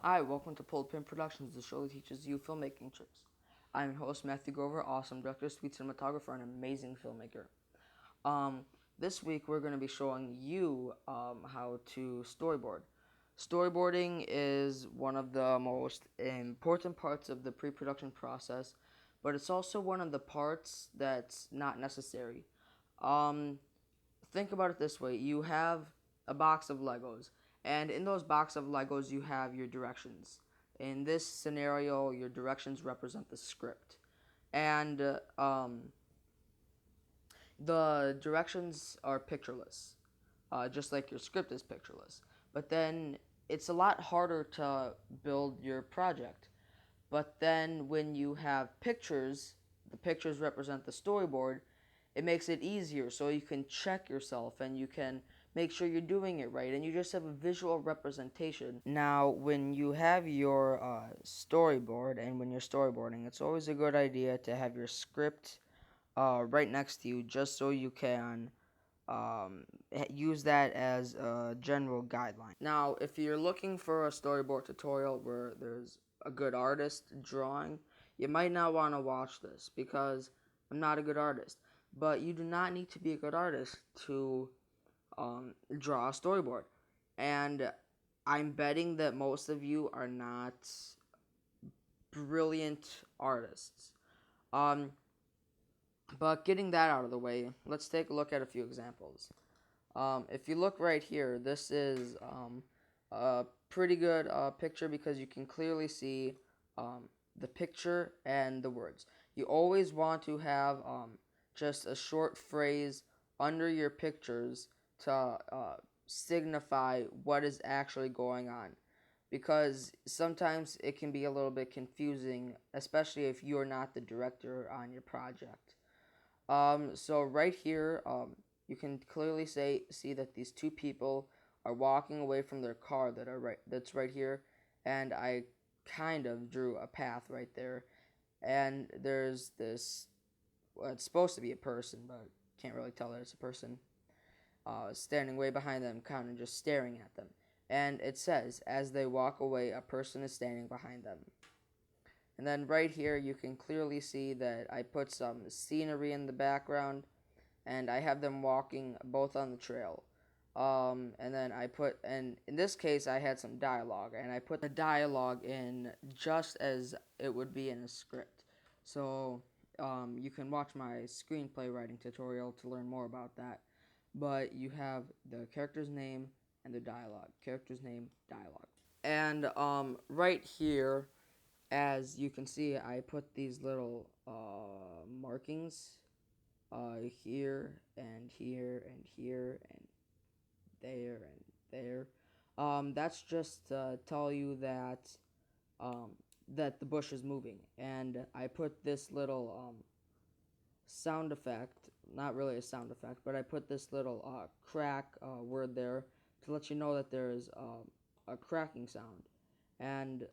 Hi, welcome to Pin Productions, the show that teaches you filmmaking tricks. I'm your host, Matthew Grover, awesome director, sweet cinematographer, and amazing filmmaker. Um, this week we're going to be showing you how to storyboard. Storyboarding is one of the most important parts of the pre-production process, but it's also one of the parts that's not necessary. Um, think about it this way: you have a box of Legos, and in those box of Legos you have your directions. In this scenario, your directions represent the script, and the directions are pictureless, just like your script is pictureless. But then it's a lot harder to build your project. But then when you have pictures, the pictures represent the storyboard, it makes it easier so you can check yourself and you can make sure you're doing it right and you just have a visual representation. Now, when you have your storyboard and when you're storyboarding, it's always a good idea to have your script right next to you just so you can um, use that as a general guideline. Now, if you're looking for a storyboard tutorial where there's a good artist drawing, you might not want to watch this because I'm not a good artist. But you do not need to be a good artist to draw a storyboard. And I'm betting that most of you are not brilliant artists. Um, but getting that out of the way, let's take a look at a few examples. If you look right here, this is a pretty good picture because you can clearly see the picture and the words. You always want to have just a short phrase under your pictures to signify what is actually going on. Because sometimes it can be a little bit confusing, especially if you're not the director on your project. So right here, you can clearly see that these two people are walking away from their car that's right here, and I kind of drew a path right there, and there's this, well, it's supposed to be a person, but can't really tell that it's a person, standing way behind them, kind of just staring at them, and it says, as they walk away, a person is standing behind them. And then right here you can clearly see that I put some scenery in the background and I have them walking both on the trail. And then and in this case I had some dialogue and I put the dialogue in just as it would be in a script. So you can watch my screenplay writing tutorial to learn more about that. But you have the character's name and the dialogue. Character's name, dialogue. And right here, as you can see, I put these little markings here and here and here and there and there. That's just to tell you um, that the bush is moving. And I put this little sound effect, not really a sound effect, but I put this little crack word there to let you know that there's a cracking sound. And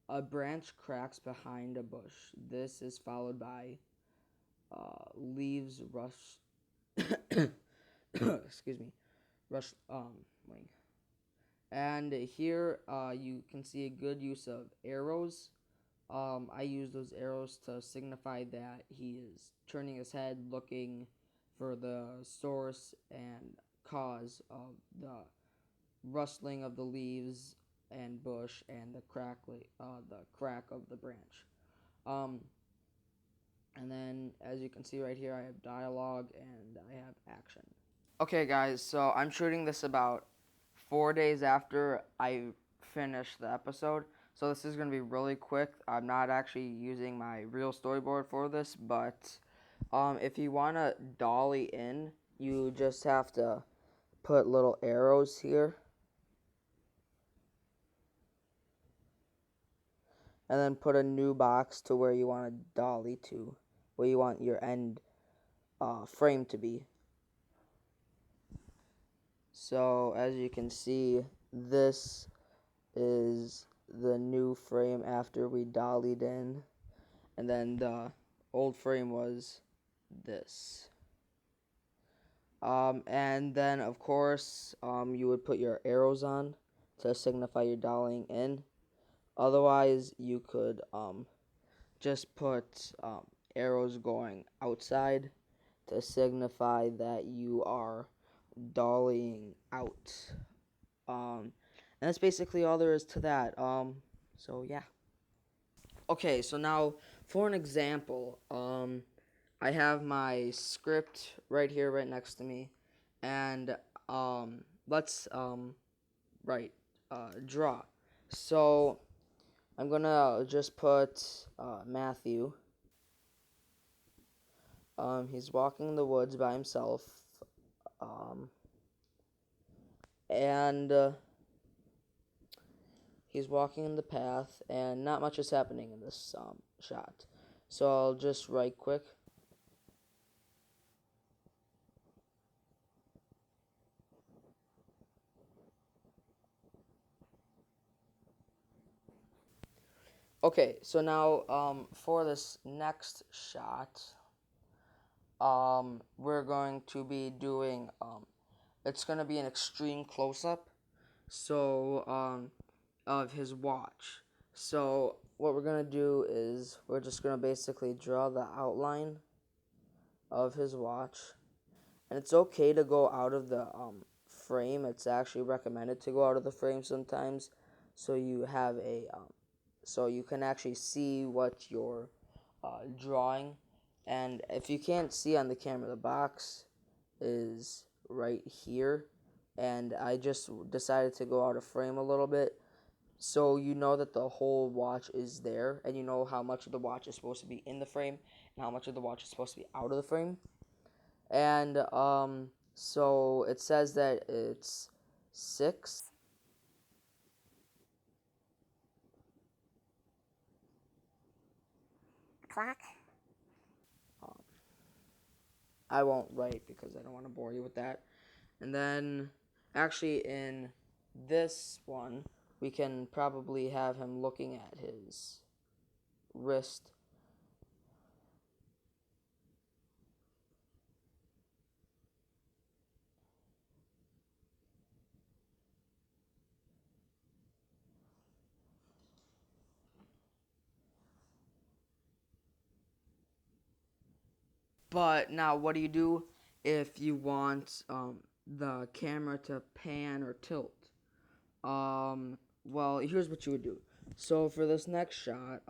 a branch cracks behind a bush. This is followed by leaves rush. Excuse me, rush. Wing. And here you can see a good use of arrows. I use those arrows to signify that he is turning his head, looking for the source and cause of the rustling of the leaves and bush and the crack of the branch. Um, and then, as you can see right here, I have dialogue and I have action. Okay, guys, so I'm shooting this about 4 days after I finish the episode. So this is going to be really quick. I'm not actually using my real storyboard for this, but if you want to dolly in, you just have to put little arrows here. And then put a new box to where you want to dolly to, where you want your end frame to be. So as you can see, this is the new frame after we dollied in, and then the old frame was this. And then of course you would put your arrows on, to signify you're dollying in. Otherwise, you could just put arrows going outside to signify that you are dollying out. And that's basically all there is to that. So yeah. Okay, so now for an example, I have my script right here, right next to me, and let's write draw. So I'm gonna just put Matthew. He's walking in the woods by himself, um, and he's walking in the path, and not much is happening in this shot. So I'll just write quick. Okay, so now for this next shot, we're going to be doing it's going to be an extreme close up. So of his watch. So what we're gonna do is we're just gonna basically draw the outline of his watch, and it's okay to go out of the frame. It's actually recommended to go out of the frame sometimes, so you have a so you can actually see what you're drawing. And if you can't see on the camera, the box is right here, and I just decided to go out of frame a little bit so you know that the whole watch is there, and you know how much of the watch is supposed to be in the frame and how much of the watch is supposed to be out of the frame. And so it says that it's 6 o'clock. Um, I won't write because I don't want to bore you with that. And then, actually, in this one, we can probably have him looking at his wrist. But now, what do you do if you want the camera to pan or tilt? Well, here's what you would do. So for this next shot,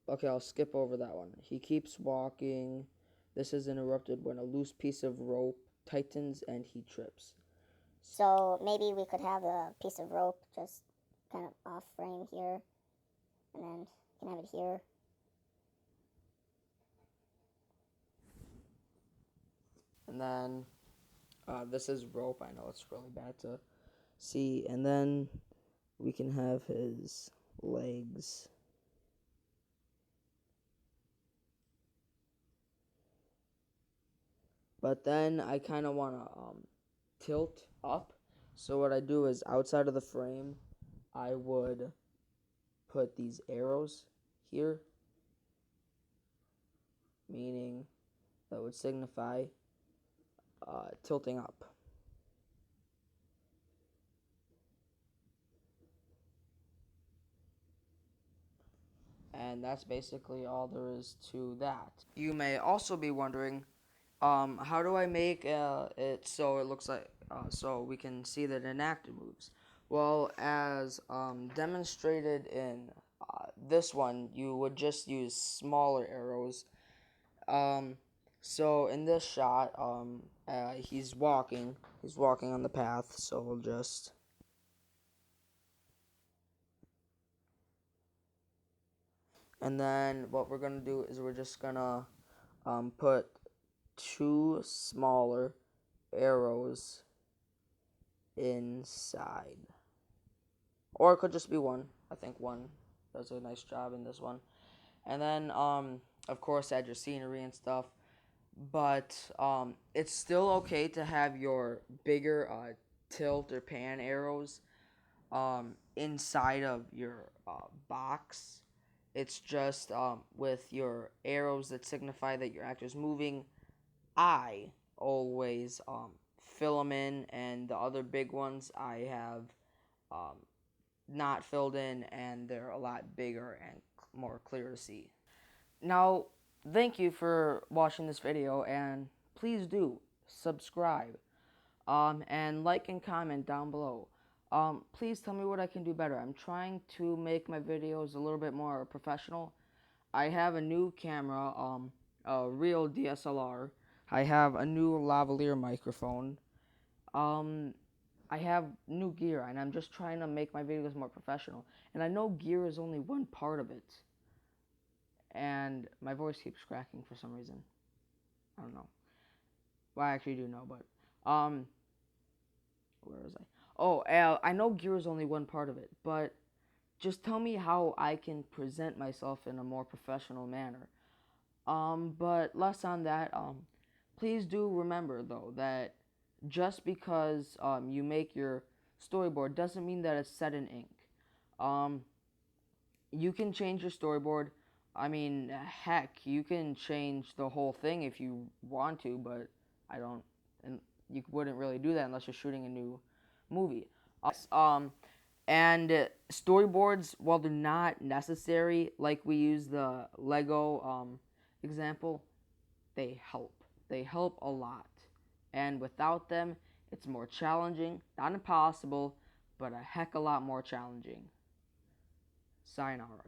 okay, I'll skip over that one. He keeps walking. This is interrupted when a loose piece of rope tightens and he trips. So maybe we could have a piece of rope just kind of off frame here, and then you can have it here. And then this is rope. I know it's really bad to see. And then we can have his legs. But then I kind of want to tilt up. So what I do is outside of the frame, I would put these arrows here, meaning that would signify tilting up. And that's basically all there is to that. You may also be wondering, how do I make it so it looks like so we can see that it enacted moves? Well, as demonstrated in this one, you would just use smaller arrows. Um, so in this shot, he's walking. He's walking on the path. So we'll just. And then what we're gonna do is we're just gonna put two smaller arrows inside. Or it could just be one. I think one does a nice job in this one. And then, of course, add your scenery and stuff. But it's still okay to have your bigger tilt or pan arrows inside of your box. It's just with your arrows that signify that your actor's moving. I always fill them in, and the other big ones I have um, not filled in, and they're a lot bigger and more clear to see. Now, thank you for watching this video, and please do subscribe, and like and comment down below. Please tell me what I can do better. I'm trying to make my videos a little bit more professional. I have a new camera, a real DSLR. I have a new lavalier microphone. Um, I have new gear, and I'm just trying to make my videos more professional. And I know gear is only one part of it. And my voice keeps cracking for some reason. I don't know. Well, I actually do know, but where was I? Oh, I know gear is only one part of it, but just tell me how I can present myself in a more professional manner. But less on that. Please do remember though that just because you make your storyboard doesn't mean that it's set in ink. Um, you can change your storyboard. I mean, heck, you can change the whole thing if you want to, but I don't, and you wouldn't really do that unless you're shooting a new movie. And storyboards, while they're not necessary, like we use the Lego example, they help. They help a lot. And without them, it's more challenging, not impossible, but a heck a lot more challenging. Sayonara.